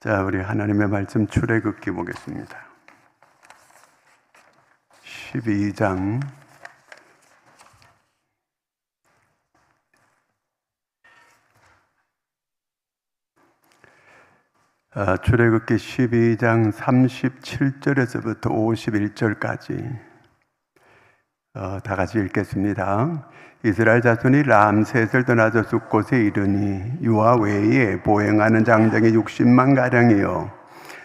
자, 우리 하나님의 말씀 출애굽기 보겠습니다. 12장 출애굽기 12장 37절에서부터 51절까지 다 같이 읽겠습니다. 이스라엘 자손이 람셋을 떠나서 숫곳에 이르니 유아 외에 보행하는 장정이 60만 가량이요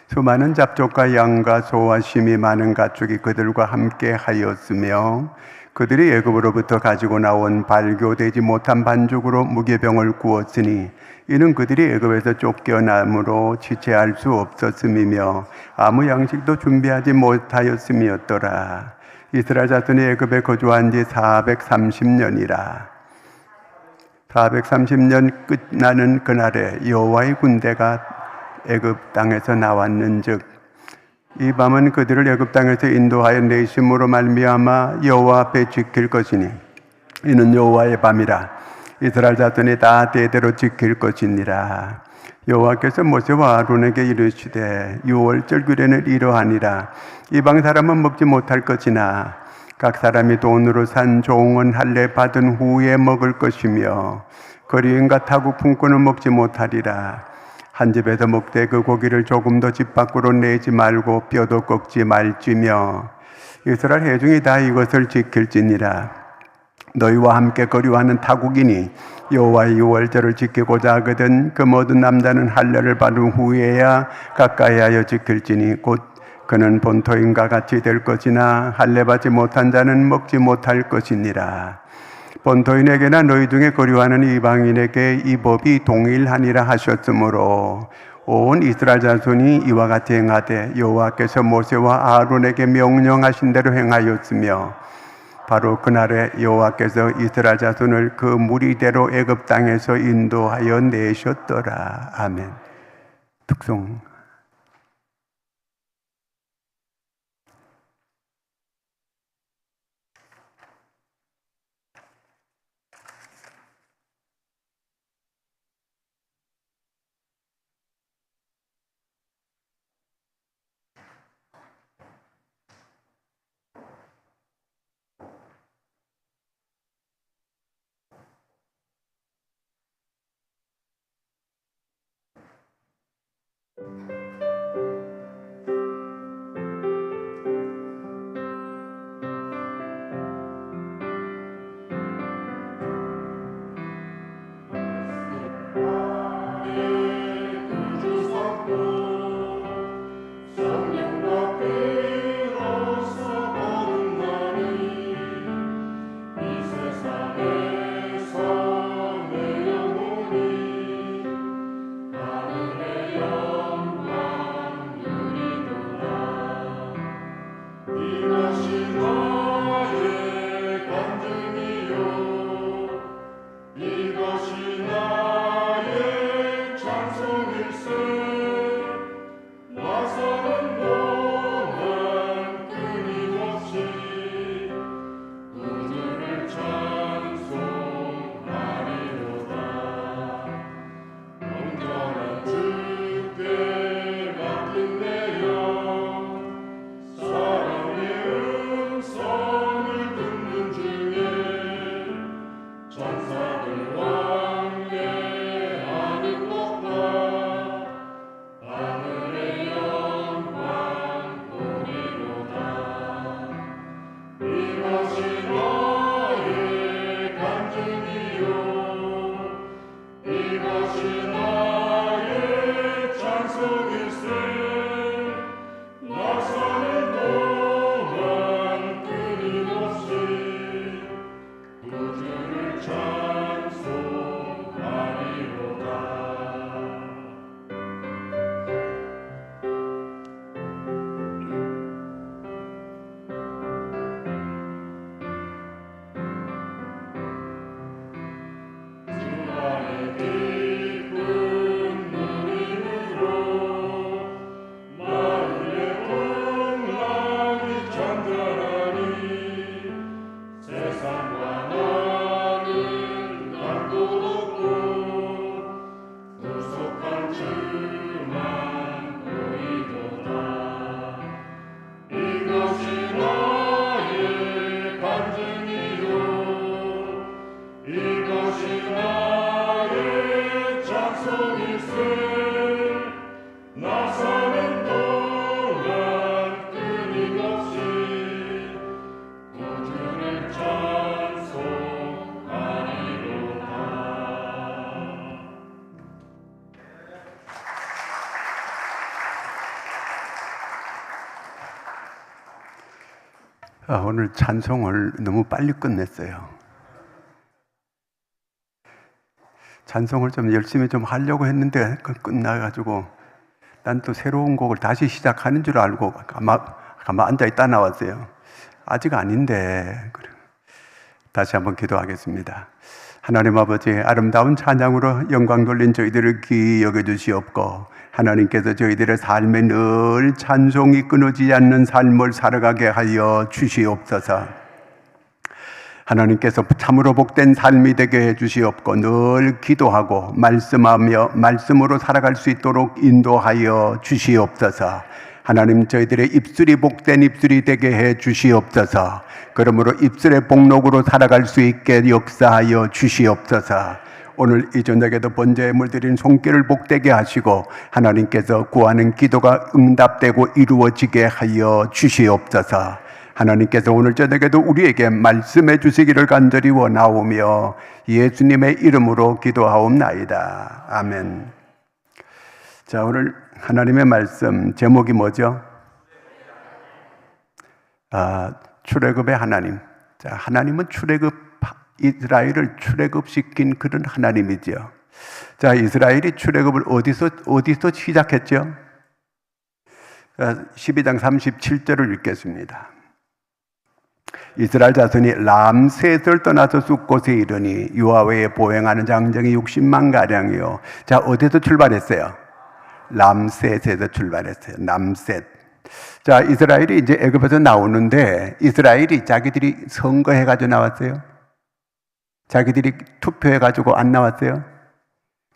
수많은 잡족과 양과 소와 심이 많은 가축이 그들과 함께 하였으며 그들이 애굽으로부터 가지고 나온 발교되지 못한 반죽으로 무교병을 구웠으니 이는 그들이 애굽에서 쫓겨남으로 지체할 수 없었음이며 아무 양식도 준비하지 못하였음이었더라. 이스라엘 자손이 애굽에 거주한 지 430년이라. 430년 끝나는 그날에 여호와의 군대가 애굽 땅에서 나왔는즉 이 밤은 그들을 애굽 땅에서 인도하여 내심으로 말미암아 여호와 앞에 지킬 것이니 이는 여호와의 밤이라. 이스라엘 자손이 다 대대로 지킬 것이니라. 여호와께서 모세와 아론에게 이르시되 유월절 규례는 이러하니라. 이방 사람은 먹지 못할 것이나 각 사람이 돈으로 산 종은 할례 받은 후에 먹을 것이며 거리인과 타국 품꾼은 먹지 못하리라. 한 집에서 먹되 그 고기를 조금도 집 밖으로 내지 말고 뼈도 꺾지 말지며 이스라엘 회중이 다 이것을 지킬지니라. 너희와 함께 거류하는 타국이니 여호와의 유월절을 지키고자 하거든 그 모든 남자는 할례를 받은 후에야 가까이하여 지킬지니 곧 그는 본토인과 같이 될 것이나 할례 받지 못한 자는 먹지 못할 것이니라. 본토인에게나 너희 중에 거류하는 이방인에게 이 법이 동일하니라 하셨으므로 온 이스라엘 자손이 이와 같이 행하되 여호와께서 모세와 아론에게 명령하신 대로 행하였으며 바로 그날에 여호와께서 이스라엘 자손을 그 무리대로 애굽 땅에서 인도하여 내셨더라. 아멘. 특송. 오늘 찬송을 너무 빨리 끝냈어요. 찬송을 좀 열심히 좀 하려고 했는데 끝나가지고 난 또 새로운 곡을 다시 시작하는 줄 알고 가만 앉아있다 나왔어요. 아직 아닌데. 다시 한번 기도하겠습니다. 하나님 아버지, 아름다운 찬양으로 영광 돌린 저희들을 귀히 여겨주시옵고, 하나님께서 저희들의 삶에 늘 찬송이 끊어지지 않는 삶을 살아가게 하여 주시옵소서. 하나님께서 참으로 복된 삶이 되게 해주시옵고, 늘 기도하고 말씀하며 말씀으로 살아갈 수 있도록 인도하여 주시옵소서. 하나님, 저희들의 입술이 복된 입술이 되게 해 주시옵소서. 그러므로 입술의 복록으로 살아갈 수 있게 역사하여 주시옵소서. 오늘 이 저녁에도 번제물 드린 손길을 복되게 하시고, 하나님께서 구하는 기도가 응답되고 이루어지게 하여 주시옵소서. 하나님께서 오늘 저녁에도 우리에게 말씀해 주시기를 간절히 원하오며 예수님의 이름으로 기도하옵나이다. 아멘. 자, 오늘 하나님의 말씀 제목이 뭐죠? 출애굽의 하나님. 자, 하나님은 이스라엘을 출애굽시킨 그런 하나님이죠. 자, 이스라엘이 출애굽을 어디서 시작했죠? 12장 37절을 읽겠습니다. 이스라엘 자손이 람셋을 떠나서 숫곳에 이르니 여호와에 보행하는 장정이 60만 가량이요. 자, 어디서 출발했어요? 람셋에서 출발했어요. 람셋. 자, 이스라엘이 이제 애굽에서 나오는데, 이스라엘이 자기들이 선거해가지고 나왔어요? 자기들이 투표해가지고 안 나왔어요?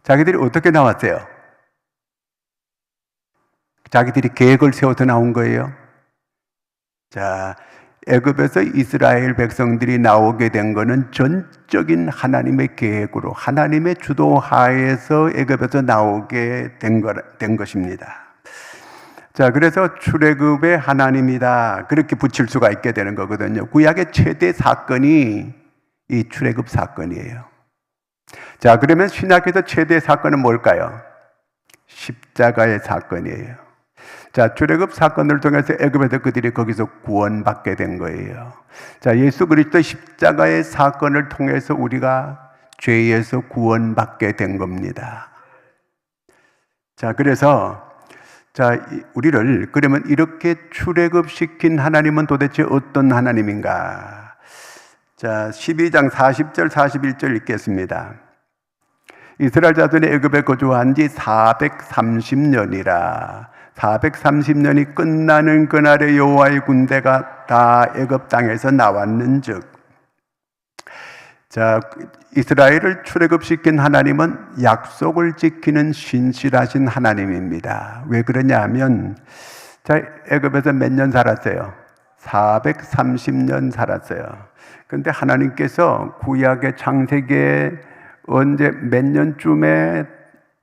자기들이 어떻게 나왔어요? 자기들이 계획을 세워서 나온 거예요? 자, 애굽에서 이스라엘 백성들이 나오게 된 것은 전적인 하나님의 계획으로, 하나님의 주도하에서 애굽에서 나오게 된 것입니다. 자, 그래서 출애굽의 하나님이다, 그렇게 붙일 수가 있게 되는 거거든요. 구약의 최대 사건이 이 출애굽 사건이에요. 자, 그러면 신약에서 최대 사건은 뭘까요? 십자가의 사건이에요. 자, 출애굽 사건을 통해서 애굽에서 그들이 거기서 구원받게 된 거예요. 자, 예수 그리스도 십자가의 사건을 통해서 우리가 죄에서 구원받게 된 겁니다. 자, 그래서 우리를 그러면 이렇게 출애굽시킨 하나님은 도대체 어떤 하나님인가? 자, 12장 40절 41절 읽겠습니다. 이스라엘 자손이 애굽에 거주한 지 430년이라 430년이 끝나는 그날에 여호와의 군대가 다 애굽 땅에서 나왔는즉. 자, 이스라엘을 출애굽시킨 하나님은 약속을 지키는 신실하신 하나님입니다. 왜 그러냐 하면, 자, 애굽에서 몇 년 살았어요? 430년 살았어요. 그런데 하나님께서 구약의 창세기에 언제 몇 년쯤에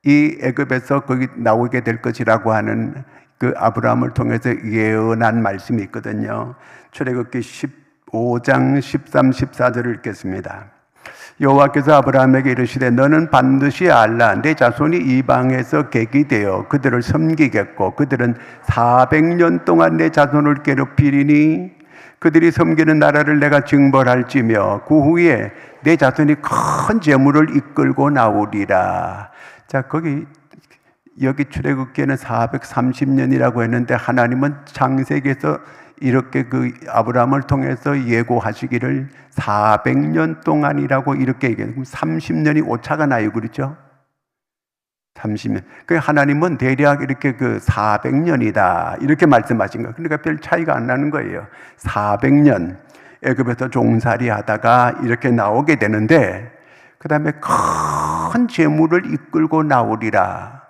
이 애굽에서 거기 나오게 될 것이라고 하는 그 아브라함을 통해서 예언한 말씀이 있거든요. 출애굽기 15장 13, 14절을 읽겠습니다. 여호와께서 아브라함에게 이르시되 너는 반드시 알라. 내 자손이 이방에서 객이 되어 그들을 섬기겠고 그들은 400년 동안 내 자손을 괴롭히리니 그들이 섬기는 나라를 내가 징벌할지며 그 후에 내 자손이 큰 재물을 이끌고 나오리라. 자, 여기 출애굽기에는 430년이라고 했는데 하나님은 창세기에서 이렇게 그 아브라함을 통해서 예고하시기를 400년 동안이라고 이렇게 얘기해요. 그럼 30년이 오차가 나요, 그렇죠? 30년. 그 하나님은 대략 이렇게 그 400년이다 이렇게 말씀하신 거예요. 그러니까 별 차이가 안 나는 거예요. 400년 애굽에서 종살이 하다가 이렇게 나오게 되는데, 그 다음에 큰 재물을 이끌고 나오리라.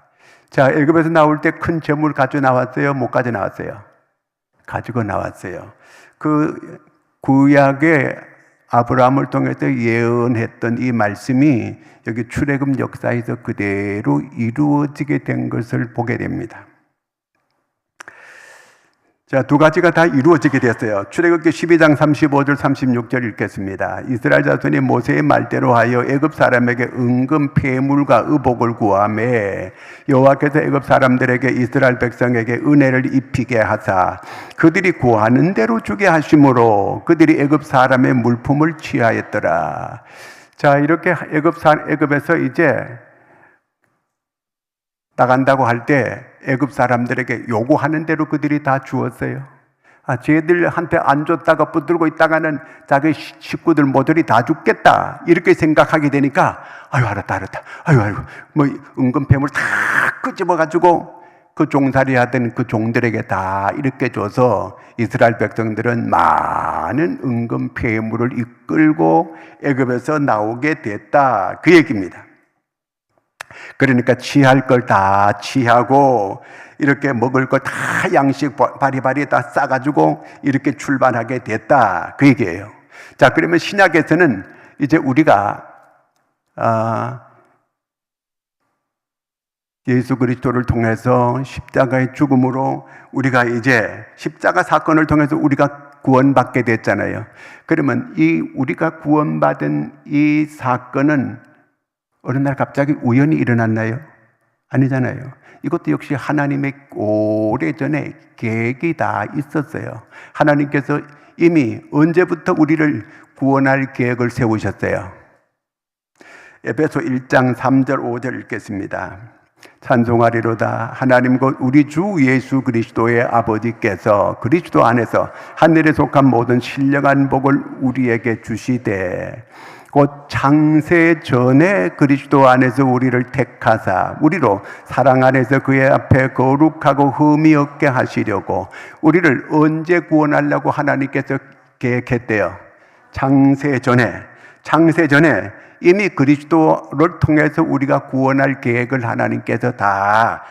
자, 애굽에서 나올 때 큰 재물 가지고 나왔어요? 못 가지고 나왔어요? 가지고 나왔어요. 그 구약의 아브라함을 통해서 예언했던 이 말씀이 여기 출애굽 역사에서 그대로 이루어지게 된 것을 보게 됩니다. 자, 두 가지가 다 이루어지게 됐어요. 출애굽기 12장 35절 36절 읽겠습니다. 이스라엘 자손이 모세의 말대로 하여 애굽 사람에게 은금 폐물과 의복을 구하매 여호와께서 애굽 사람들에게 이스라엘 백성에게 은혜를 입히게 하사 그들이 구하는 대로 주게 하심으로 그들이 애굽 사람의 물품을 취하였더라. 자, 이렇게 애굽에서 이제 나간다고 할 때 애굽 사람들에게 요구하는 대로 그들이 다 주었어요. 쟤들한테 안 줬다가 붙들고 있다가는 자기 식구들 모조리 다 죽겠다 이렇게 생각하게 되니까 아유 알았다 아유 뭐 은금 폐물 다 끄집어가지고 그 종살이 하던 그 종들에게 다 이렇게 줘서 이스라엘 백성들은 많은 은금 폐물을 이끌고 애굽에서 나오게 됐다 그 얘기입니다. 그러니까 취할 걸 다 취하고 이렇게 먹을 걸 다 양식 바리바리 다 싸가지고 이렇게 출발하게 됐다 그 얘기예요. 자, 그러면 신약에서는 이제 우리가 예수 그리스도를 통해서 십자가의 죽음으로 우리가 이제 십자가 사건을 통해서 우리가 구원받게 됐잖아요. 그러면 이 우리가 구원받은 이 사건은 어느 날 갑자기 우연히 일어났나요? 아니잖아요. 이것도 역시 하나님의 오래전에 계획이 다 있었어요. 하나님께서 이미 언제부터 우리를 구원할 계획을 세우셨어요. 에베소 1장 3절 5절 읽겠습니다. 찬송하리로다 하나님 곧 우리 주 예수 그리스도의 아버지께서 그리스도 안에서 하늘에 속한 모든 신령한 복을 우리에게 주시되 곧 창세 전에 그리스도 안에서 우리를 택하사 우리로 사랑 안에서 그의 앞에 거룩하고 흠이 없게 하시려고 우리를 언제 구원하려고 하나님께서 계획했대요? 창세 전에 이미 그리스도를 통해서 우리가 구원할 계획을 하나님께서 다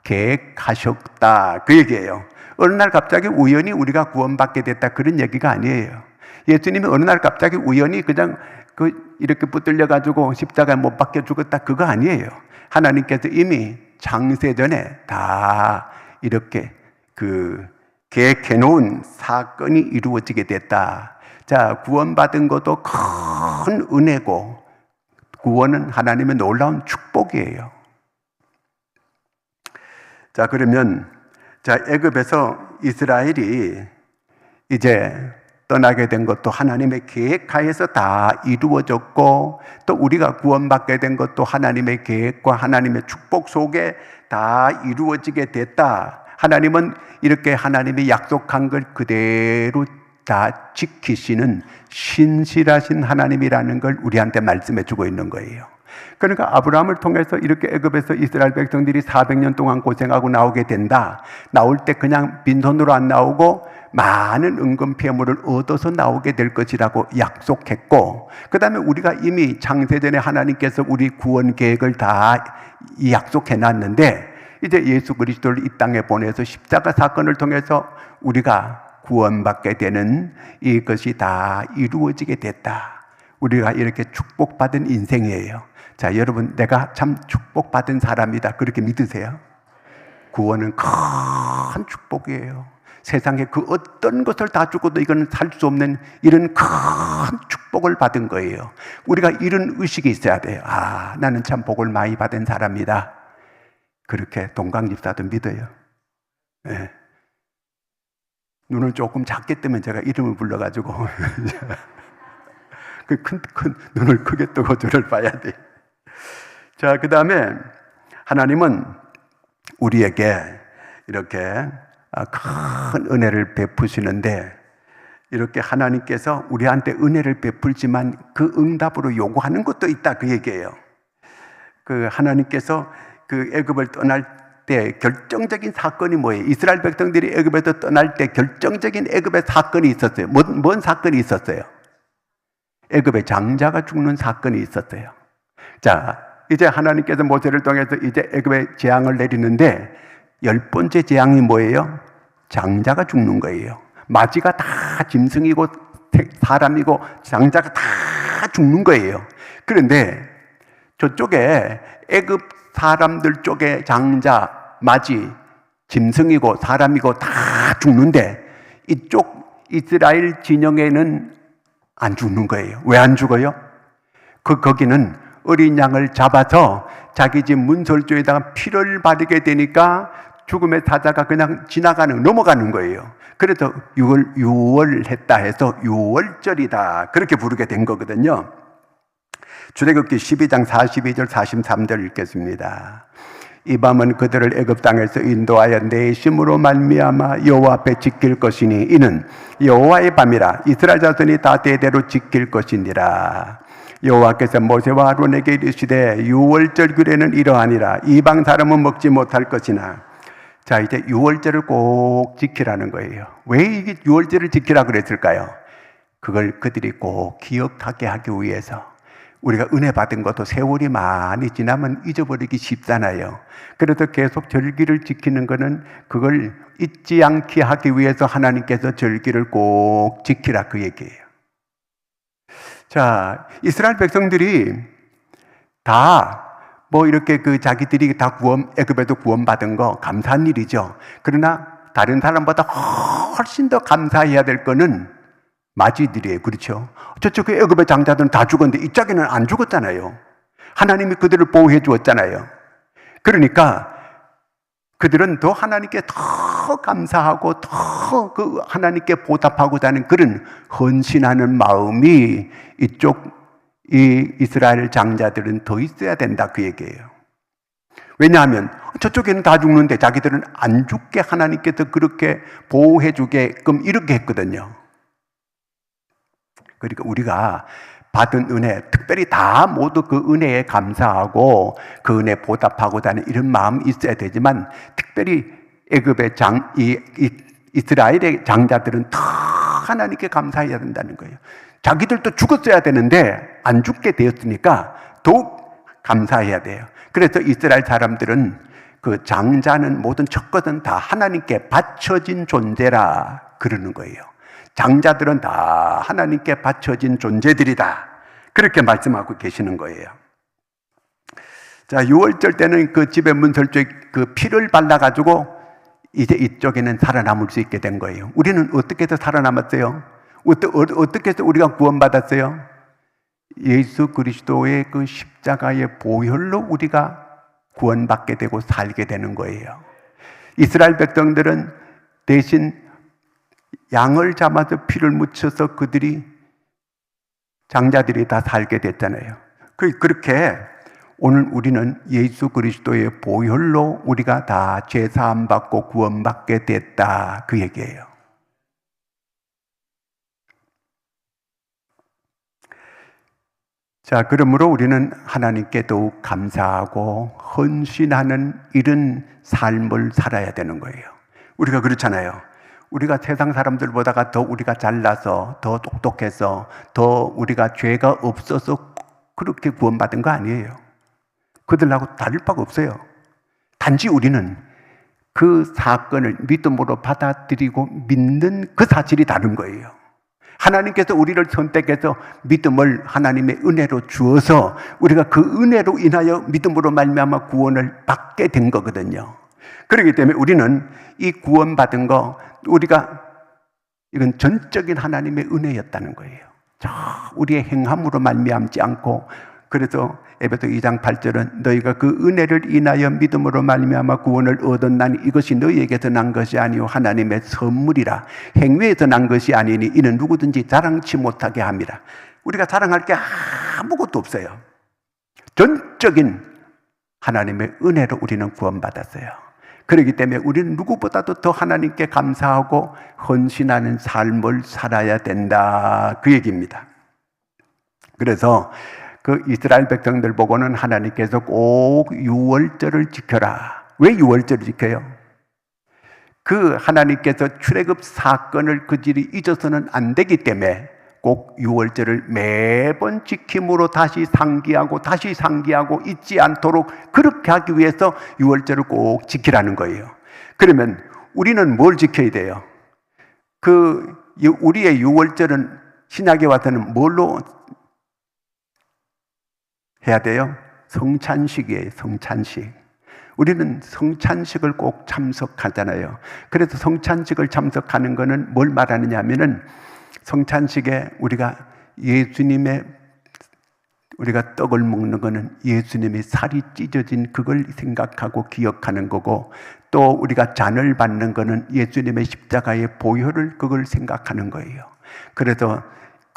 계획하셨다 그 얘기예요. 어느 날 갑자기 우연히 우리가 구원받게 됐다 그런 얘기가 아니에요. 예수님이 어느 날 갑자기 우연히 그냥 이렇게 붙들려 가지고 십자가에 못 박혀 죽었다 그거 아니에요. 하나님께서 이미 창세 전에 다 이렇게 계획해 놓은 사건이 이루어지게 됐다. 자, 구원받은 것도 큰 은혜고 구원은 하나님의 놀라운 축복이에요. 자, 그러면 애굽에서 이스라엘이 이제 떠나게 된 것도 하나님의 계획하에서 다 이루어졌고 또 우리가 구원받게 된 것도 하나님의 계획과 하나님의 축복 속에 다 이루어지게 됐다. 하나님은 이렇게 하나님이 약속한 걸 그대로 다 지키시는 신실하신 하나님이라는 걸 우리한테 말씀해 주고 있는 거예요. 그러니까 아브라함을 통해서 이렇게 애굽에서 이스라엘 백성들이 400년 동안 고생하고 나오게 된다. 나올 때 그냥 빈손으로 안 나오고 많은 은금 폐물을 얻어서 나오게 될 것이라고 약속했고 그 다음에 우리가 이미 창세전에 하나님께서 우리 구원 계획을 다 약속해 놨는데 이제 예수 그리스도를 이 땅에 보내서 십자가 사건을 통해서 우리가 구원받게 되는 이것이 다 이루어지게 됐다. 우리가 이렇게 축복받은 인생이에요. 자, 여러분 내가 참 축복받은 사람이다 그렇게 믿으세요? 구원은 큰 축복이에요. 세상에 그 어떤 것을 다 주고도 이거는 살 수 없는 이런 큰 축복을 받은 거예요. 우리가 이런 의식이 있어야 돼요. 나는 참 복을 많이 받은 사람이다. 그렇게 동강집사도 믿어요. 네. 눈을 조금 작게 뜨면 제가 이름을 불러가지고 큰 눈을 크게 뜨고 저를 봐야 돼. 자, 그 다음에 하나님은 우리에게 이렇게 큰 은혜를 베푸시는데 이렇게 하나님께서 우리한테 은혜를 베풀지만 그 응답으로 요구하는 것도 있다 그 얘기예요. 하나님께서 애굽을 떠날 때 결정적인 사건이 뭐예요? 이스라엘 백성들이 애굽에서 떠날 때 결정적인 애굽의 사건이 있었어요. 뭔 사건이 있었어요? 애굽의 장자가 죽는 사건이 있었어요. 자, 이제 하나님께서 모세를 통해서 이제 애굽에 재앙을 내리는데 10번째 재앙이 뭐예요? 장자가 죽는 거예요. 마지가 다 짐승이고 사람이고 장자가 다 죽는 거예요. 그런데 저쪽에 애굽 사람들 쪽에 장자, 마지, 짐승이고 사람이고 다 죽는데 이쪽 이스라엘 진영에는 안 죽는 거예요. 왜 안 죽어요? 거기는 어린 양을 잡아서 자기 집 문설주에다가 피를 바르게 되니까 죽음의 사자가 그냥 넘어가는 거예요. 그래서 유월했다 해서 유월절이다 그렇게 부르게 된 거거든요. 출애굽기 12장 42절 43절 읽겠습니다. 이 밤은 그들을 애굽 땅에서 인도하여 내 힘으로 말미암아 여호와 앞에 지킬 것이니 이는 여호와의 밤이라 이스라엘 자손이 다 대대로 지킬 것이니라. 여호와께서 모세와 아론에게 이르시되 유월절 규례는 이러하니라. 이방 사람은 먹지 못할 것이나. 자, 이제 유월절을 꼭 지키라는 거예요. 왜 이게 유월절을 지키라 그랬을까요? 그걸 그들이 꼭 기억하게 하기 위해서. 우리가 은혜 받은 것도 세월이 많이 지나면 잊어버리기 쉽잖아요. 그래서 계속 절기를 지키는 것은 그걸 잊지 않게 하기 위해서 하나님께서 절기를 꼭 지키라 그 얘기예요. 자, 이스라엘 백성들이 다 이렇게 자기들이 다 애굽에도 구원받은 거 감사한 일이죠. 그러나 다른 사람보다 훨씬 더 감사해야 될 거는 마지들이에요. 그렇죠? 저쪽에 애굽의 장자들은 다 죽었는데 이쪽에는 안 죽었잖아요. 하나님이 그들을 보호해 주었잖아요. 그러니까 그들은 더 하나님께 더 감사하고 더 그 하나님께 보답하고자 하는 그런 헌신하는 마음이 이 이스라엘 장자들은 더 있어야 된다 그 얘기예요. 왜냐하면 저쪽에는 다 죽는데 자기들은 안 죽게 하나님께서 그렇게 보호해 주게끔 이렇게 했거든요. 그러니까 우리가 받은 은혜, 특별히 다 모두 그 은혜에 감사하고 그 은혜 보답하고자 하는 이런 마음이 있어야 되지만 특별히 애굽의 이스라엘의 장자들은 더 하나님께 감사해야 된다는 거예요. 자기들도 죽었어야 되는데 안 죽게 되었으니까 더욱 감사해야 돼요. 그래서 이스라엘 사람들은 그 장자는 모든 첫것은 다 하나님께 바쳐진 존재라 그러는 거예요. 장자들은 다 하나님께 바쳐진 존재들이다. 그렇게 말씀하고 계시는 거예요. 자, 유월절 때는 그 집의 문설주에 그 피를 발라가지고 이제 이쪽에는 살아남을 수 있게 된 거예요. 우리는 어떻게 해서 살아남았어요? 어떻게 해서 우리가 구원받았어요? 예수 그리스도의 그 십자가의 보혈로 우리가 구원받게 되고 살게 되는 거예요. 이스라엘 백성들은 대신 양을 잡아서 피를 묻혀서 장자들이 다 살게 됐잖아요. 그렇게 오늘 우리는 예수 그리스도의 보혈로 우리가 다 죄사함 받고 구원받게 됐다 그 얘기예요. 자, 그러므로 우리는 하나님께 더욱 감사하고 헌신하는 이런 삶을 살아야 되는 거예요. 우리가 그렇잖아요. 우리가 세상 사람들보다가 더 우리가 잘나서 더 똑똑해서 더 우리가 죄가 없어서 그렇게 구원받은 거 아니에요. 그들하고 다를 바가 없어요. 단지 우리는 그 사건을 믿음으로 받아들이고 믿는 그 사실이 다른 거예요. 하나님께서 우리를 선택해서 믿음을 하나님의 은혜로 주어서 우리가 그 은혜로 인하여 믿음으로 말미암아 구원을 받게 된 거거든요. 그렇기 때문에 우리는 이 구원받은 거 이건 전적인 하나님의 은혜였다는 거예요. 우리의 행함으로 말미암지 않고, 그래서 에베소 2장 8절은 너희가 그 은혜를 인하여 믿음으로 말미암아 구원을 얻었나니 이것이 너희에게서 난 것이 아니요 하나님의 선물이라. 행위에서 난 것이 아니니 이는 누구든지 자랑치 못하게 함이라. 우리가 자랑할 게 아무것도 없어요. 전적인 하나님의 은혜로 우리는 구원받았어요. 그렇기 때문에 우리는 누구보다도 더 하나님께 감사하고 헌신하는 삶을 살아야 된다 그 얘기입니다. 그래서 그 이스라엘 백성들 보고는 하나님께서 꼭 유월절을 지켜라. 왜 유월절을 지켜요? 그 하나님께서 출애굽 사건을 그들이 잊어서는 안 되기 때문에 꼭 유월절을 매번 지킴으로 다시 상기하고 잊지 않도록 그렇게 하기 위해서 유월절을 꼭 지키라는 거예요. 그러면 우리는 뭘 지켜야 돼요? 우리의 유월절은 신약에 와서는 뭘로 해야 돼요? 성찬식이에요. 성찬식. 우리는 성찬식을 꼭 참석하잖아요. 그래서 성찬식을 참석하는 것은 뭘 말하느냐 하면은 성찬식에 우리가 떡을 먹는 것은 예수님이 살이 찢어진 그걸 생각하고 기억하는 거고, 또 우리가 잔을 받는 것은 예수님의 십자가의 보혈을 그걸 생각하는 거예요. 그래서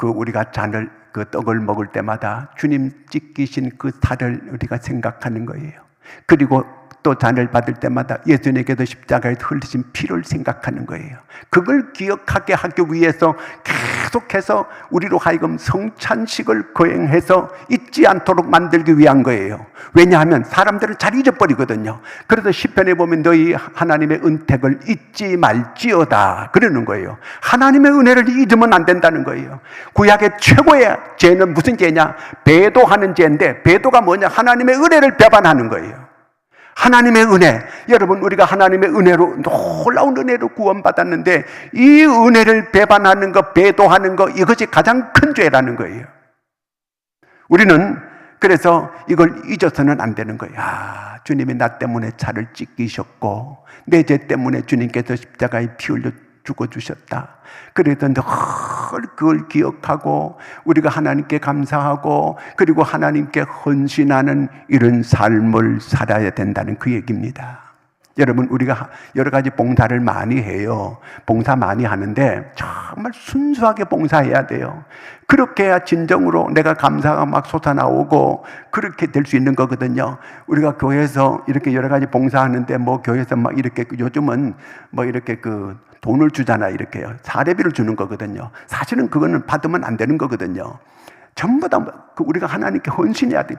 우리가 떡을 먹을 때마다 주님 찢기신 그 살을 우리가 생각하는 거예요. 그리고 또 잔을 받을 때마다 예수님께서 십자가에 흘리신 피를 생각하는 거예요. 그걸 기억하게 하기 위해서 계속해서 우리로 하여금 성찬식을 거행해서 잊지 않도록 만들기 위한 거예요. 왜냐하면 사람들은 잘 잊어버리거든요. 그래서 시편에 보면 너희 하나님의 은택을 잊지 말지어다 그러는 거예요. 하나님의 은혜를 잊으면 안 된다는 거예요. 구약의 최고의 죄는 무슨 죄냐? 배도하는 죄인데, 배도가 뭐냐? 하나님의 은혜를 배반하는 거예요. 하나님의 은혜, 여러분, 우리가 하나님의 은혜로, 놀라운 은혜로 구원받았는데 이 은혜를 배반하는 것, 배도하는 것, 이것이 가장 큰 죄라는 거예요. 우리는 그래서 이걸 잊어서는 안 되는 거예요. 주님이 나 때문에 차를 찢기셨고 내 죄 때문에 주님께서 십자가에 피 흘려 죽어주셨다. 그래서 늘 그걸 기억하고 우리가 하나님께 감사하고 그리고 하나님께 헌신하는 이런 삶을 살아야 된다는 그 얘기입니다. 여러분, 우리가 여러 가지 봉사를 많이 해요. 봉사 많이 하는데 정말 순수하게 봉사해야 돼요. 그렇게 해야 진정으로 내가 감사가 막 솟아나오고 그렇게 될 수 있는 거거든요. 우리가 교회에서 이렇게 여러 가지 봉사하는데 교회에서 막 이렇게 요즘은 이렇게 돈을 주잖아, 이렇게요. 사례비를 주는 거거든요. 사실은 그거는 받으면 안 되는 거거든요. 전부 다 우리가 하나님께 헌신해야 돼.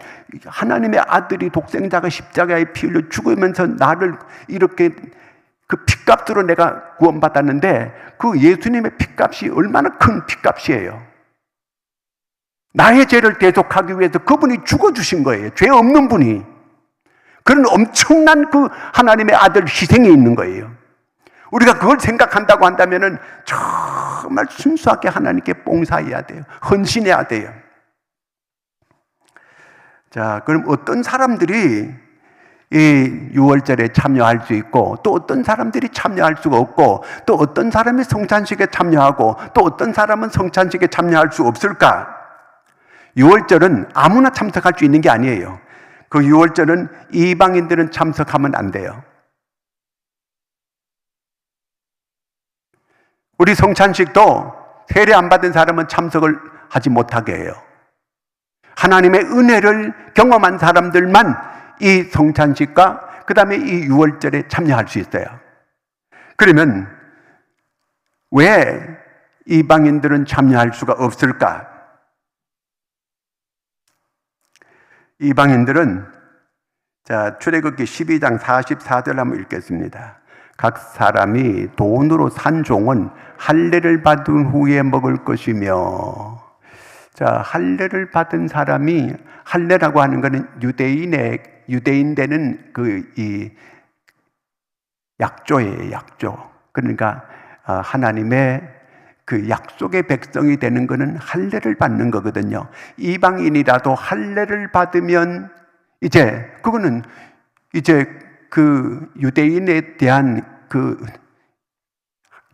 하나님의 아들이 독생자가 십자가에 피 흘려 죽으면서 나를 이렇게 그 핏값으로 내가 구원받았는데 그 예수님의 핏값이 얼마나 큰 핏값이에요. 나의 죄를 대속하기 위해서 그분이 죽어주신 거예요. 죄 없는 분이. 그런 엄청난 그 하나님의 아들 희생이 있는 거예요. 우리가 그걸 생각한다고 한다면은 정말 순수하게 하나님께 봉사해야 돼요. 헌신해야 돼요. 자, 그럼 어떤 사람들이 이 6월절에 참여할 수 있고 또 어떤 사람들이 참여할 수가 없고 또 어떤 사람이 성찬식에 참여하고 또 어떤 사람은 성찬식에 참여할 수 없을까? 6월절은 아무나 참석할 수 있는 게 아니에요. 그 6월절은 이방인들은 참석하면 안 돼요. 우리 성찬식도 세례 안 받은 사람은 참석을 하지 못하게 해요. 하나님의 은혜를 경험한 사람들만 이 성찬식과 그 다음에 이 6월절에 참여할 수 있어요. 그러면 왜 이방인들은 참여할 수가 없을까? 이방인들은 출애굽기 12장 44절 한번 읽겠습니다. 각 사람이 돈으로 산 종은 할례를 받은 후에 먹을 것이며, 할례를 받은 사람이, 할례라고 하는 것은 유대인 되는 이 약조예요, 약조. 그러니까 하나님의 그 약속의 백성이 되는 것은 할례를 받는 거거든요. 이방인이라도 할례를 받으면 그거는 그 유대인에 대한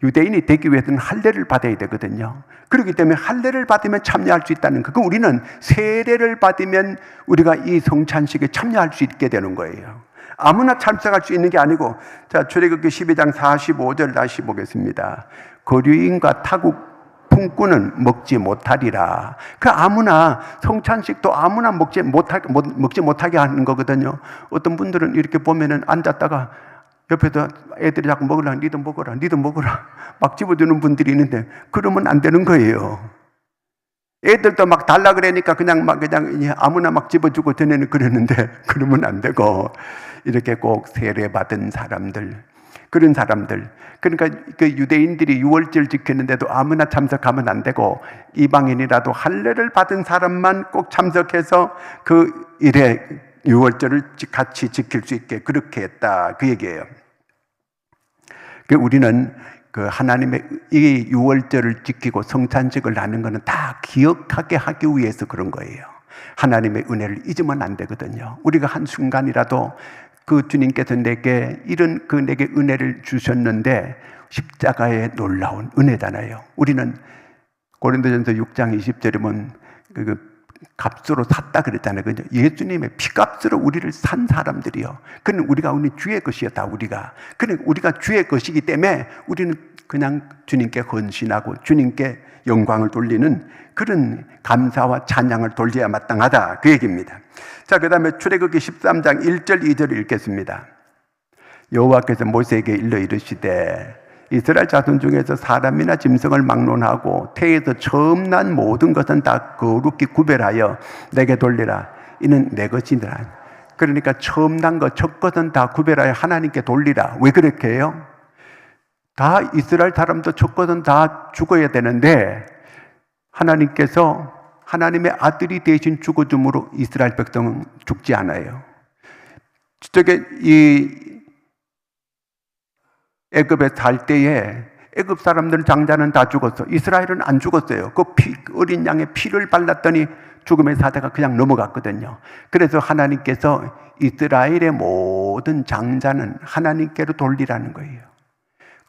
유대인이 되기 위해서는 할례를 받아야 되거든요. 그렇기 때문에 할례를 받으면 참여할 수 있다는 거. 우리는 세례를 받으면 우리가 이 성찬식에 참여할 수 있게 되는 거예요. 아무나 참석할 수 있는 게 아니고, 출애굽기 12장 45절 다시 보겠습니다. 거류인과 타국 품꾼은 먹지 못하리라. 아무나, 성찬식도 아무나 먹지 못하게 하는 거거든요. 어떤 분들은 이렇게 보면은 앉았다가 옆에서 애들이 자꾸 먹으라, 니도 먹어라 막 집어주는 분들이 있는데 그러면 안 되는 거예요. 애들도 막 달라 그러니까 그냥 아무나 막 집어주고 전에는 그랬는데 그러면 안 되고, 이렇게 꼭 세례 받은 사람들, 그런 사람들, 그러니까 그 유대인들이 6월절 지켰는데도 아무나 참석하면 안 되고 이방인이라도 할례를 받은 사람만 꼭 참석해서 그 일에 6월절을 같이 지킬 수 있게 그렇게 했다, 그 얘기예요. 우리는 그 하나님의 이 6월절을 지키고 성찬식을 하는 것은 다 기억하게 하기 위해서 그런 거예요. 하나님의 은혜를 잊으면 안 되거든요. 우리가 한순간이라도 그 주님께서 내게 내게 은혜를 주셨는데 십자가의 놀라운 은혜잖아요. 우리는 고린도전서 6장 20절에 보면 값으로 샀다 그랬잖아요. 그죠? 예수님의 피값으로 우리를 산 사람들이요. 그는 우리가 우리 주의 것이었다. 그는 우리가 주의 것이기 때문에 우리는 그냥 주님께 헌신하고 주님께 영광을 돌리는 그런 감사와 찬양을 돌려야 마땅하다. 그 얘기입니다. 자, 그 다음에 출애굽기 13장 1절 2절을 읽겠습니다. 여호와께서 모세에게 일러 이르시되 이스라엘 자손 중에서 사람이나 짐승을 막론하고 태에서 처음 난 모든 것은 다 거룩히 구별하여 내게 돌리라. 이는 내 것이니라. 그러니까 처음 난 것, 첫 것은 다 구별하여 하나님께 돌리라. 왜 그렇게 해요? 다 이스라엘 사람도 첫 것은 다 죽어야 되는데 하나님께서 하나님의 아들이 대신 죽어줌으로 이스라엘 백성은 죽지 않아요. 저게 애굽에 살 때에 애굽 사람들은 장자는 다 죽었어. 이스라엘은 안 죽었어요. 어린 양의 피를 발랐더니 죽음의 사대가 그냥 넘어갔거든요. 그래서 하나님께서 이스라엘의 모든 장자는 하나님께로 돌리라는 거예요.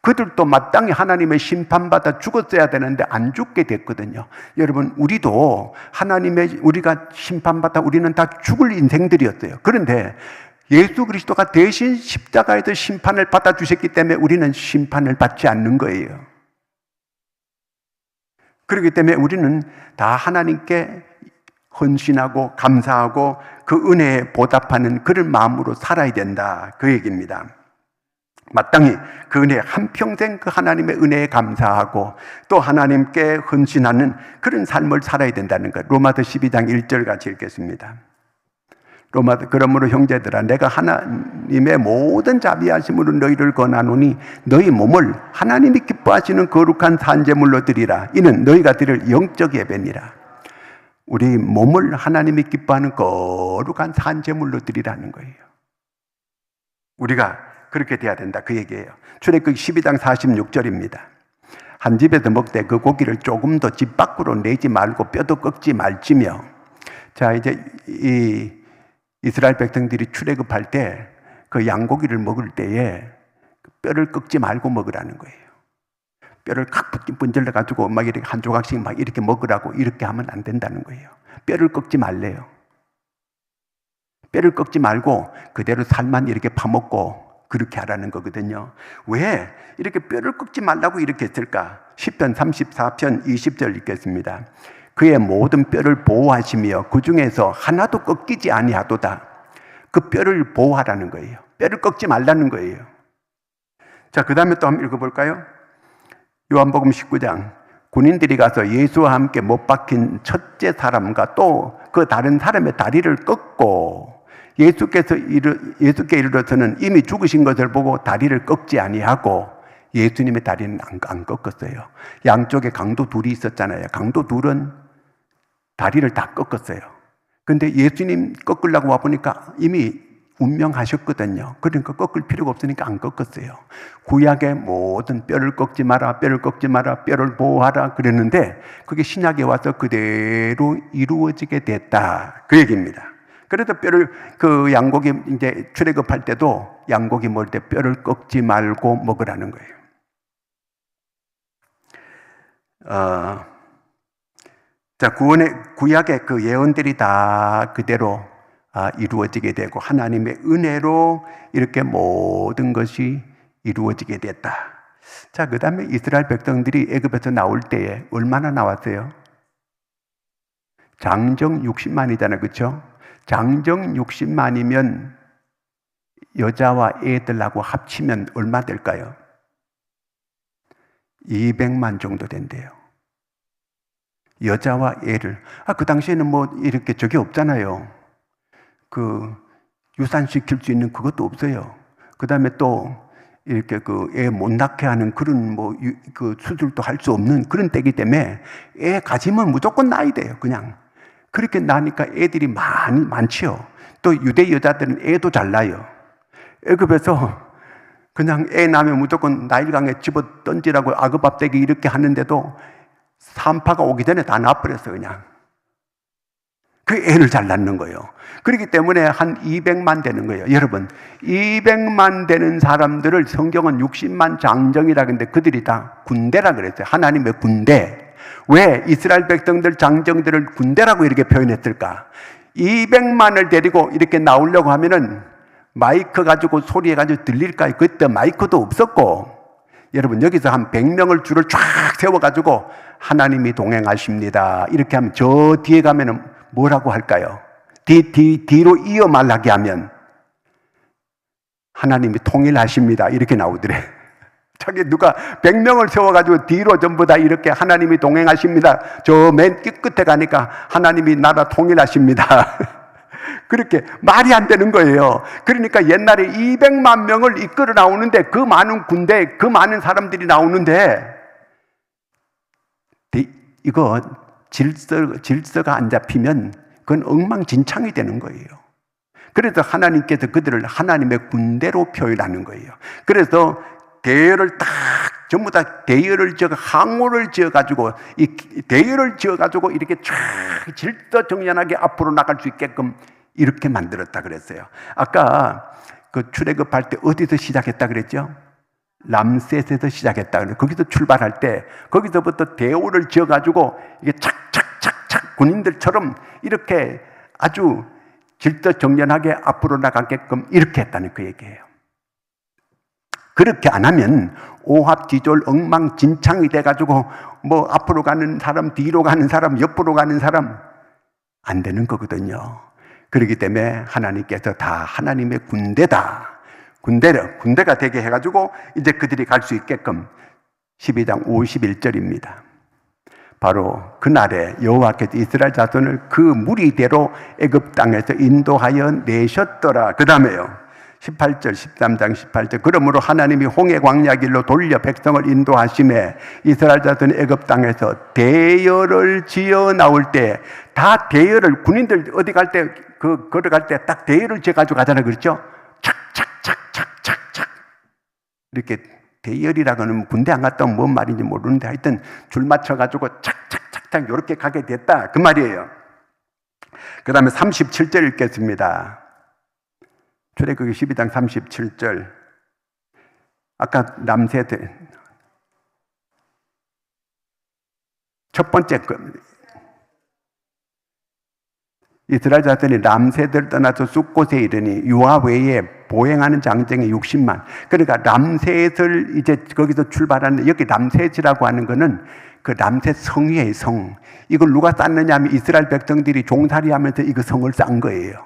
그들도 마땅히 하나님의 심판받아 죽었어야 되는데 안 죽게 됐거든요. 여러분, 우리도 우리가 심판받아 우리는 다 죽을 인생들이었어요. 그런데 예수 그리스도가 대신 십자가에서 심판을 받아주셨기 때문에 우리는 심판을 받지 않는 거예요. 그렇기 때문에 우리는 다 하나님께 헌신하고 감사하고 그 은혜에 보답하는 그런 마음으로 살아야 된다. 그 얘기입니다. 마땅히 그 은혜, 한평생 그 하나님의 은혜에 감사하고 또 하나님께 헌신하는 그런 삶을 살아야 된다는 것. 로마서 12장 1절 같이 읽겠습니다. 그러므로 형제들아, 내가 하나님의 모든 자비하심으로 너희를 권하노니 너희 몸을 하나님이 기뻐하시는 거룩한 산제물로 드리라. 이는 너희가 드릴 영적 예배니라. 우리 몸을 하나님이 기뻐하는 거룩한 산제물로 드리라는 거예요. 우리가 그렇게 돼야 된다. 그 얘기예요. 출애굽기 12장 46절입니다. 한 집에서 먹되 그 고기를 조금 더 집 밖으로 내지 말고 뼈도 꺾지 말지며. 자, 이제 이스라엘 백성들이 출애굽할 때 그 양고기를 먹을 때에 뼈를 꺾지 말고 먹으라는 거예요. 뼈를 칵 분질러 가지고 막 이렇게 한 조각씩 막 이렇게 먹으라고, 이렇게 하면 안 된다는 거예요. 뼈를 꺾지 말래요. 뼈를 꺾지 말고 그대로 살만 이렇게 파먹고 그렇게 하라는 거거든요. 왜 이렇게 뼈를 꺾지 말라고 이렇게 했을까? 시편 34편 20절 읽겠습니다. 그의 모든 뼈를 보호하시며 그 중에서 하나도 꺾이지 아니하도다. 그 뼈를 보호하라는 거예요. 뼈를 꺾지 말라는 거예요. 자, 그 다음에 또 한번 읽어볼까요? 요한복음 19장. 군인들이 가서 예수와 함께 못 박힌 첫째 사람과 또 그 다른 사람의 다리를 꺾고 예수께 이르러서는 이미 죽으신 것을 보고 다리를 꺾지 아니하고 예수님의 다리는 안 꺾었어요. 양쪽에 강도 둘이 있었잖아요. 강도 둘은 다리를 다 꺾었어요. 근데 예수님 꺾으려고 와보니까 이미 운명하셨거든요. 그러니까 꺾을 필요가 없으니까 안 꺾었어요. 구약의 모든 뼈를 꺾지 마라, 뼈를 꺾지 마라, 뼈를 보호하라 그랬는데 그게 신약에 와서 그대로 이루어지게 됐다. 그 얘기입니다. 그래서 그 양고기 이제 출애굽할 때도 양고기 먹을 때 뼈를 꺾지 말고 먹으라는 거예요. 자, 구약의 그 예언들이 다 그대로 이루어지게 되고 하나님의 은혜로 이렇게 모든 것이 이루어지게 됐다. 자, 그 다음에 이스라엘 백성들이 애굽에서 나올 때에 얼마나 나왔어요? 장정 60만이잖아요. 그렇죠? 장정 60만이면 여자와 애들하고 합치면 얼마 될까요? 200만 정도 된대요. 여자와 애를. 그 당시에는 뭐 이렇게 저게 없잖아요. 그 유산시킬 수 있는 그것도 없어요. 그 다음에 또 이렇게 그 애 못 낳게 하는 그런 그 수술도 할 수 없는 그런 때이기 때문에 애 가지면 무조건 낳아야 돼요. 그냥. 그렇게 나니까 애들이 많지요. 또 유대 여자들은 애도 잘 낳아요. 애굽에서 그냥 애 낳으면 무조건 나일강에 집어 던지라고 아그밥대기 이렇게 하는데도 산파가 오기 전에 다 낳아버렸어요. 그냥. 그 애를 잘 낳는 거예요. 그렇기 때문에 한 200만 되는 거예요. 여러분, 200만 되는 사람들을 성경은 60만 장정이라 그러는데 그들이 다 군대라 그랬어요. 하나님의 군대. 왜 이스라엘 백성들 장정들을 군대라고 이렇게 표현했을까? 200만을 데리고 이렇게 나오려고 하면은 마이크 가지고 소리해 가지고 들릴까요? 그때 마이크도 없었고, 여러분 여기서 한 100명을 줄을 쫙 세워 가지고 하나님이 동행하십니다 이렇게 하면 저 뒤에 가면은 뭐라고 할까요? 뒤로 이어 말하게 하면 하나님이 통일하십니다 이렇게 나오더래. 저기 누가 100명을 세워가지고 뒤로 전부 다 이렇게 하나님이 동행하십니다, 저 맨 끝에 가니까 하나님이 나라 통일하십니다 그렇게 말이 안 되는 거예요. 그러니까 옛날에 200만 명을 이끌어 나오는데, 그 많은 군대, 그 많은 사람들이 나오는데 이거 질서가 안 잡히면 그건 엉망진창이 되는 거예요. 그래서 하나님께서 그들을 하나님의 군대로 표현하는 거예요. 그래서 대열을 딱 전부 다 대열을 지어 항로를 지어가지고 이 대열을 지어가지고 이렇게 쫙 질서정연하게 앞으로 나갈 수 있게끔 이렇게 만들었다 그랬어요. 아까 그 출애굽할 때 어디서 시작했다 그랬죠? 람셋에서 시작했다 그랬어요. 거기서 출발할 때 거기서부터 대오를 지어가지고 이게 착착착착 군인들처럼 이렇게 아주 질서정연하게 앞으로 나가게끔 이렇게 했다는 그 얘기예요. 그렇게 안 하면 오합지졸 엉망진창이 돼가지고 뭐 앞으로 가는 사람, 뒤로 가는 사람, 옆으로 가는 사람 안 되는 거거든요. 그렇기 때문에 하나님께서 다 하나님의 군대다, 군대가 되게 해가지고 이제 그들이 갈 수 있게끔 12장 51절입니다. 바로 그날에 여호와께서 이스라엘 자손을 그 무리대로 애굽 땅에서 인도하여 내셨더라. 그 다음에요 18절, 13장 18절. 그러므로 하나님이 홍해 광야 길로 돌려 백성을 인도하심에 이스라엘 자손이 애굽 땅에서 대열을 지어 나올 때, 다 대열을, 군인들 어디 갈 때 걸어갈 때 딱 대열을 지어 가지고 가잖아요. 그렇죠? 착착착착착착 이렇게 대열이라고는 군대 안 갔다 오면 뭔 말인지 모르는데 하여튼 줄 맞춰 가지고 착착착착 이렇게 가게 됐다 그 말이에요. 그 다음에 37절 읽겠습니다. 출애굽기 12장 37절. 아까 람셋 첫 번째 이스라엘 자손이 람셋을 떠나서 숫곳에 이르니 유아 외에 보행하는 장정이 60만. 그러니까 람셋을 이제 거기서 출발하는, 여기 람셋이라고 하는 거는 그 람셋 성이에요, 성. 이걸 누가 쌓느냐 하면 이스라엘 백성들이 종살이 하면서 이거 성을 쌓은 거예요.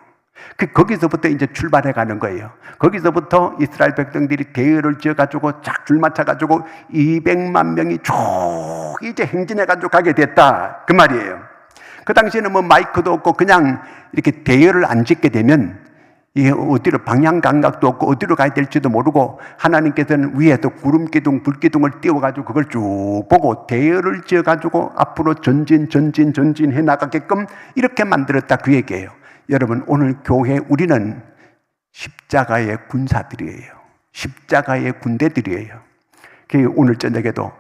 거기서부터 이제 출발해 가는 거예요. 거기서부터 이스라엘 백성들이 대열을 지어가지고 쫙 줄 맞춰가지고 200만 명이 쭉 이제 행진해가지고 가게 됐다 그 말이에요. 그 당시에는 뭐 마이크도 없고 그냥 이렇게 대열을 안 짓게 되면 이게 어디로 방향 감각도 없고 어디로 가야 될지도 모르고, 하나님께서는 위에서 구름 기둥, 불 기둥을 띄워가지고 그걸 쭉 보고 대열을 지어가지고 앞으로 전진해 나가게끔 이렇게 만들었다 그 얘기예요. 여러분, 오늘 교회 우리는 십자가의 군사들이에요. 십자가의 군대들이에요. 오늘 저녁에도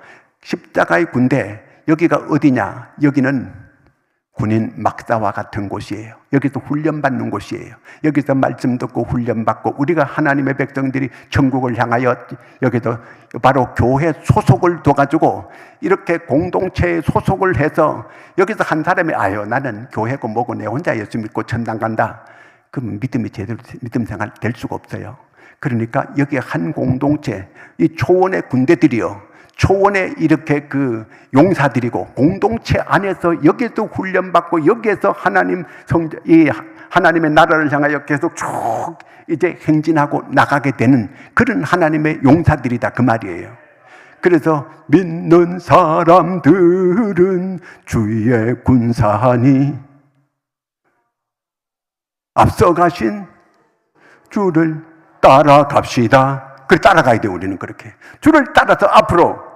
십자가의 군대, 여기가 어디냐? 여기는 군인 막사와 같은 곳이에요. 여기서 훈련받는 곳이에요. 여기서 말씀 듣고 훈련받고, 우리가 하나님의 백성들이 천국을 향하여 여기서 바로 교회 소속을 둬가지고 이렇게 공동체에 소속을 해서 여기서 한 사람이 나는 교회고 뭐고 내 혼자 예수 믿고 천당 간다. 그럼 믿음이 제대로 믿음 생활 될 수가 없어요. 그러니까 여기 한 공동체, 이 초원의 군대들이요, 초원에 이렇게 그 용사들이고 공동체 안에서 여기에서 훈련받고 여기에서 하나님의 나라를 향하여 계속 쭉 이제 행진하고 나가게 되는 그런 하나님의 용사들이다 그 말이에요. 그래서 믿는 사람들은 주의 군사하니 앞서가신 주를 따라갑시다. 그걸 따라가야 돼. 우리는 그렇게 주를 따라서 앞으로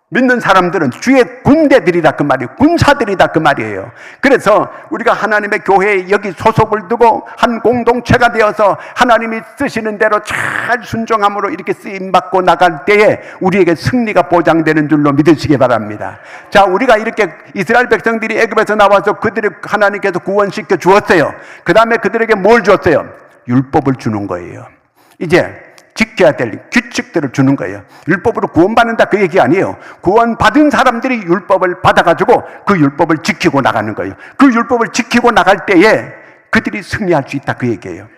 믿는 사람들은 주의 군대들이다 그 말이에요. 군사들이다 그 말이에요. 그래서 우리가 하나님의 교회에 여기 소속을 두고 한 공동체가 되어서 하나님이 쓰시는 대로 잘 순종함으로 이렇게 쓰임받고 나갈 때에 우리에게 승리가 보장되는 줄로 믿으시기 바랍니다. 자, 우리가 이렇게 이스라엘 백성들이 애굽에서 나와서 그들을 하나님께서 구원시켜 주었어요. 그 다음에 그들에게 뭘 줬어요? 율법을 주는 거예요. 이제 지켜야 될 규칙들을 주는 거예요. 율법으로 구원받는다 그 얘기 아니에요. 구원받은 사람들이 율법을 받아가지고 그 율법을 지키고 나가는 거예요. 그 율법을 지키고 나갈 때에 그들이 승리할 수 있다 그 얘기예요.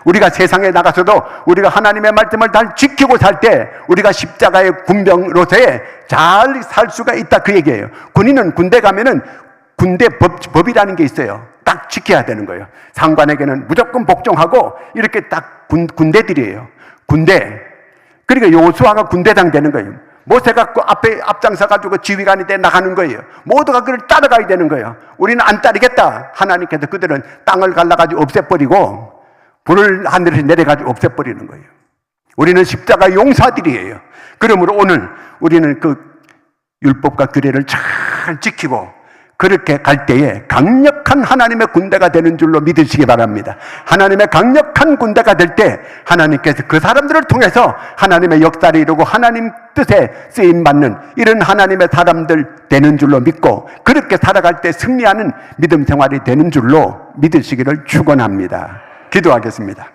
우리가 세상에 나가서도 우리가 하나님의 말씀을 잘 지키고 살 때 우리가 십자가의 군병으로서의 잘 살 수가 있다 그 얘기예요. 군인은 군대 가면은 군대 법이라는 게 있어요. 딱 지켜야 되는 거예요. 상관에게는 무조건 복종하고 이렇게 딱 군대들이에요. 군대. 그러니까 여호수아가 군대장 되는 거예요. 모세가 그 앞에 앞장서가지고 지휘관이 돼 나가는 거예요. 모두가 그를 따라가야 되는 거예요. 우리는 안 따르겠다. 하나님께서 그들은 땅을 갈라가지고 없애버리고 불을 하늘에서 내려가지고 없애버리는 거예요. 우리는 십자가 용사들이에요. 그러므로 오늘 우리는 그 율법과 규례를 잘 지키고 그렇게 갈 때에 강력한 하나님의 군대가 되는 줄로 믿으시기 바랍니다. 하나님의 강력한 군대가 될 때 하나님께서 그 사람들을 통해서 하나님의 역사를 이루고 하나님 뜻에 쓰임받는 이런 하나님의 사람들 되는 줄로 믿고 그렇게 살아갈 때 승리하는 믿음 생활이 되는 줄로 믿으시기를 축원합니다. 기도하겠습니다.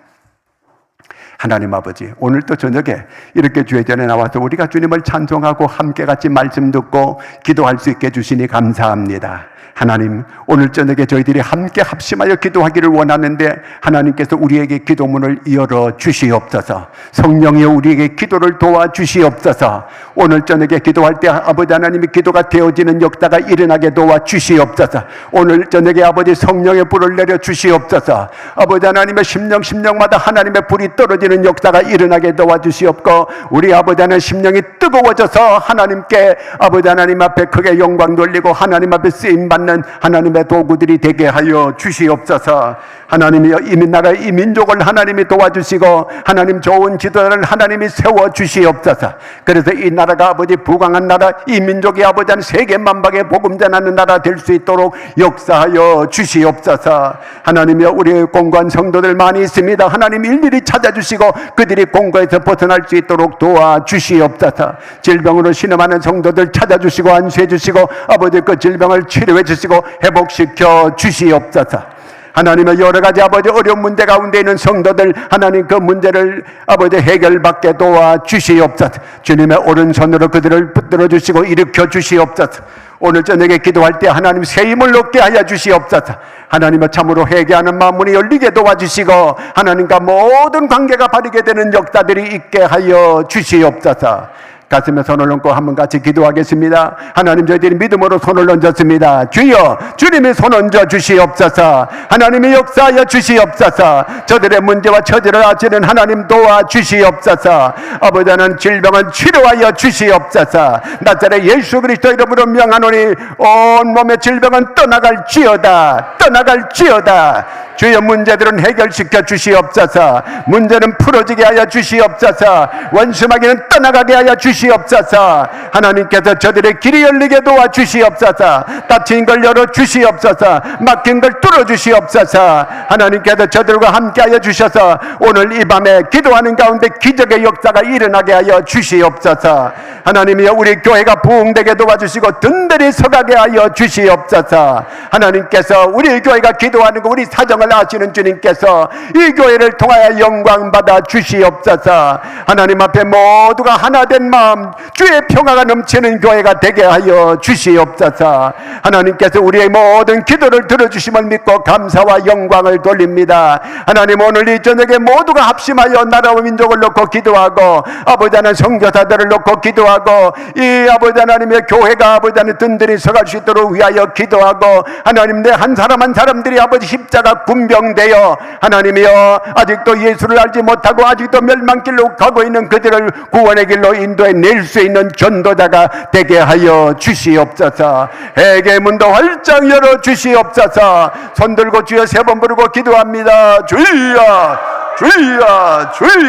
하나님 아버지, 오늘 또 저녁에 이렇게 주의 전에 나와서 우리가 주님을 찬송하고 함께 같이 말씀 듣고 기도할 수 있게 해주시니 감사합니다. 하나님, 오늘 저녁에 저희들이 함께 합심하여 기도하기를 원하는데 하나님께서 우리에게 기도문을 열어 주시옵소서. 성령이 우리에게 기도를 도와 주시옵소서. 오늘 저녁에 기도할 때 아버지 하나님이 기도가 되어지는 역사가 일어나게 도와 주시옵소서. 오늘 저녁에 아버지 성령의 불을 내려 주시옵소서. 아버지 하나님의 심령마다 하나님의 불이 떨어지는 역사가 일어나게 도와 주시옵고 우리 아버지 하나님의 심령이 뜨거워져서 하나님께 아버지 하나님 앞에 크게 영광 돌리고 하나님 앞에 쓰임받는 하나님의 도구들이 되게 하여 주시옵소서. 하나님이 이 나라 이 민족을 하나님이 도와주시고 하나님 좋은 지도자를 하나님이 세워 주시옵소서. 그래서 이 나라가 아버지 부강한 나라, 이 민족이 아버지 한 세계 만방에 복음 전하는 나라 될 수 있도록 역사하여 주시옵소서. 하나님이 우리의 공고한 성도들 많이 있습니다. 하나님 일일이 찾아주시고 그들이 공고에서 벗어날 수 있도록 도와주시옵소서. 질병으로 신음하는 성도들 찾아주시고 안수해 주시고 아버지 그 질병을 치료해 주시고 회복시켜 주시옵소서. 하나님의 여러 가지 아버지 어려운 문제 가운데 있는 성도들 하나님 그 문제를 아버지 해결받게 도와 주시옵소서. 주님의 오른손으로 그들을 붙들어 주시고 일으켜 주시옵소서. 오늘 저녁에 기도할 때 하나님 새 힘을 얻게 하여 주시옵소서. 하나님의 참으로 회개하는 마음문이 열리게 도와주시고 하나님과 모든 관계가 바르게 되는 역사들이 있게 하여 주시옵소서. 가슴에 손을 얹고 한번 같이 기도하겠습니다. 하나님, 저희들이 믿음으로 손을 얹었습니다. 주여, 주님이 손 얹어 주시옵소서. 하나님이 역사하여 주시옵소서. 저들의 문제와 처지를 아시는 하나님 도와 주시옵소서. 아버지 하나님, 질병은 치료하여 주시옵소서. 나자렛 예수 그리스도 이름으로 명하노니 온몸의 질병은 떠나갈지어다. 떠나갈지어다. 주여, 문제들은 해결시켜 주시옵소서. 문제는 풀어지게 하여 주시옵소서. 원수마귀는 떠나가게 하여 주시옵소서. 하나님께서 저들의 길이 열리게 도와 주시옵소서. 닫힌 걸 열어 주시옵소서. 막힌 걸 뚫어 주시옵소서. 하나님께서 저들과 함께 하여 주셔서 오늘 이 밤에 기도하는 가운데 기적의 역사가 일어나게 하여 주시옵소서. 하나님이여, 우리 교회가 부흥되게 도와주시고 든든히 서가게 하여 주시옵소서. 하나님께서 우리 교회가 기도하는 거 우리 사정을 아시는 주님께서 이 교회를 통하여 영광 받아 주시옵소서. 하나님 앞에 모두가 하나 된 마음, 주의 평화가 넘치는 교회가 되게 하여 주시옵소서. 하나님께서 우리의 모든 기도를 들어주심을 믿고 감사와 영광을 돌립니다. 하나님, 오늘 이 저녁에 모두가 합심하여 나라와 민족을 놓고 기도하고 아버지 하나님 선교사들을 놓고 기도하고 이 아버지 하나님의 교회가 아버지 하나님 든든히 서갈 수 있도록 위하여 기도하고 하나님, 내 한 사람 한 사람들이 아버지 십자가 군병되어 하나님이여 아직도 예수를 알지 못하고 아직도 멸망길로 가고 있는 그들을 구원의 길로 인도해 낼 수 있는 전도자가 되게 하여 주시옵소서. 회개의 문도 활짝 열어 주시옵소서. 손 들고 주여 세 번 부르고 기도합니다. 주여, 주여, 주여.